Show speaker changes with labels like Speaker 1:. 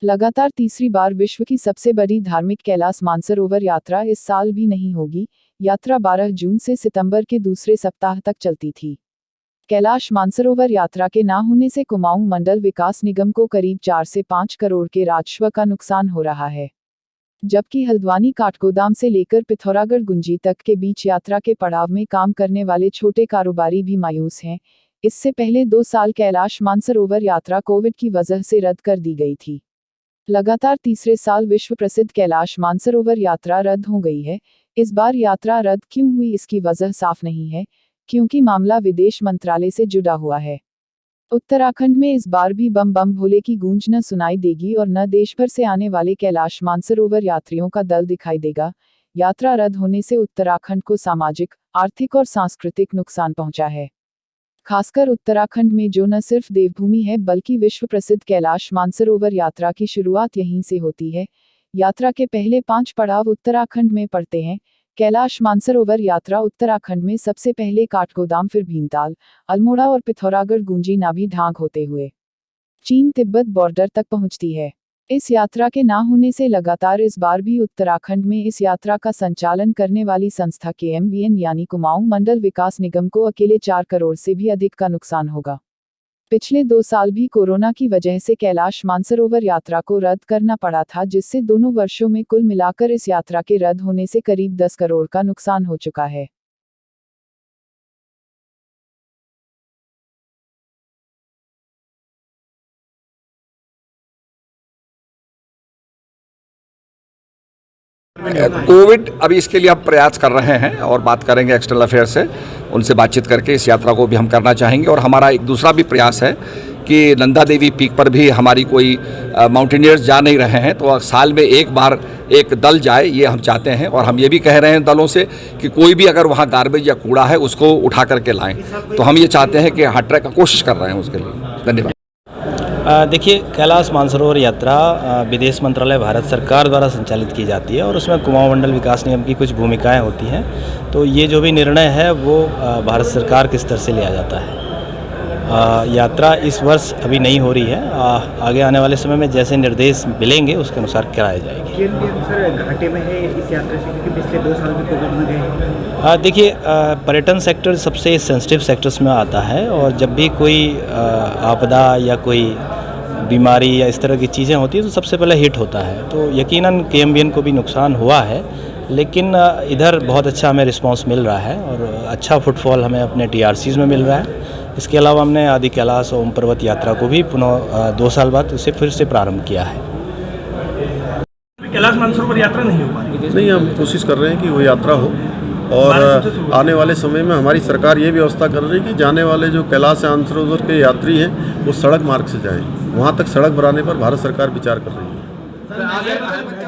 Speaker 1: लगातार तीसरी बार विश्व की सबसे बड़ी धार्मिक कैलाश मानसरोवर यात्रा इस साल भी नहीं होगी। यात्रा 12 जून से सितंबर के दूसरे सप्ताह तक चलती थी। कैलाश मानसरोवर यात्रा के ना होने से कुमाऊं मंडल विकास निगम को करीब 4 से 5 करोड़ के राजस्व का नुकसान हो रहा है। जबकि हल्द्वानी काठगोदाम से लेकर पिथौरागढ़ गुंजी तक के बीच यात्रा के पड़ाव में काम करने वाले छोटे कारोबारी भी मायूस हैं। इससे पहले 2 साल कैलाश मानसरोवर यात्रा कोविड की वजह से रद्द कर दी गई थी। लगातार तीसरे साल विश्व प्रसिद्ध कैलाश मानसरोवर यात्रा रद्द हो गई है। इस बार यात्रा रद्द क्यों हुई इसकी वजह साफ नहीं है, क्योंकि मामला विदेश मंत्रालय से जुड़ा हुआ है। उत्तराखंड में इस बार भी बम बम भोले की गूंज न सुनाई देगी और न देश भर से आने वाले कैलाश मानसरोवर यात्रियों का दल दिखाई देगा। यात्रा रद्द होने से उत्तराखंड को सामाजिक, आर्थिक और सांस्कृतिक नुकसान पहुंचा है। खासकर उत्तराखंड में जो न सिर्फ देवभूमि है बल्कि विश्व प्रसिद्ध कैलाश मानसरोवर यात्रा की शुरुआत यहीं से होती है। यात्रा के पहले 5 पड़ाव उत्तराखंड में पड़ते हैं। कैलाश मानसरोवर यात्रा उत्तराखंड में सबसे पहले काठगोदाम, फिर भीमताल, अल्मोड़ा और पिथौरागढ़ गुंजी नाभी ढांक होते हुए चीन तिब्बत बॉर्डर तक पहुंचती है। इस यात्रा के ना होने से लगातार इस बार भी उत्तराखंड में इस यात्रा का संचालन करने वाली संस्था KMVN यानी कुमाऊं मंडल विकास निगम को अकेले 4 करोड़ से भी अधिक का नुकसान होगा। पिछले 2 साल भी कोरोना की वजह से कैलाश मानसरोवर यात्रा को रद्द करना पड़ा था, जिससे दोनों वर्षों में कुल मिलाकर इस यात्रा के रद्द होने से करीब 10 करोड़ का नुकसान हो चुका है।
Speaker 2: कोविड अभी इसके लिए हम प्रयास कर रहे हैं और बात करेंगे एक्सटर्नल अफेयर से, उनसे बातचीत करके इस यात्रा को भी हम करना चाहेंगे। और हमारा एक दूसरा भी प्रयास है कि नंदा देवी पीक पर भी हमारी कोई माउंटेनियर्स जा नहीं रहे हैं, तो साल में एक बार एक दल जाए, ये हम चाहते हैं। और हम ये भी कह रहे हैं दलों से कि कोई भी अगर वहाँ गार्बेज या कूड़ा है उसको उठा करके लाएं। तो हम ये चाहते हैं कि हर ट्रैक का कोशिश कर रहे हैं उसके लिए। धन्यवाद।
Speaker 3: देखिए, कैलाश मानसरोवर यात्रा विदेश मंत्रालय भारत सरकार द्वारा संचालित की जाती है और उसमें कुमाऊं मंडल विकास निगम की कुछ भूमिकाएं होती हैं। तो ये जो भी निर्णय है वो भारत सरकार के स्तर से लिया जाता है। यात्रा इस वर्ष अभी नहीं हो रही है, आगे आने वाले समय में जैसे निर्देश मिलेंगे उसके अनुसार कराई जाएगी।
Speaker 4: घाटे में है इस यात्रा से, क्योंकि पिछले 2 साल में कोविड में गए।
Speaker 3: देखिए, पर्यटन सेक्टर सबसे सेंसिटिव सेक्टर्स में आता है और जब भी कोई आपदा या कोई बीमारी या इस तरह की चीज़ें होती हैं तो सबसे पहले हिट होता है। तो यकीनन KMVN को भी नुकसान हुआ है, लेकिन इधर बहुत अच्छा हमें रिस्पांस मिल रहा है और अच्छा फुटफॉल हमें अपने TRCs में मिल रहा है। इसके अलावा हमने आदि कैलाश ओम पर्वत यात्रा को भी पुनः 2 साल बाद उसे फिर से प्रारंभ किया है।
Speaker 4: कैलाश मानसरोवर यात्रा नहीं हो पा रही।
Speaker 5: नहीं, हम कोशिश कर रहे हैं कि वो यात्रा हो और आने वाले समय में हमारी सरकार ये व्यवस्था कर रही है कि जाने वाले जो कैलाश मानसरोवर के यात्री हैं वो सड़क मार्ग से जाएं। वहाँ तक सड़क बनाने पर भारत सरकार विचार कर रही है।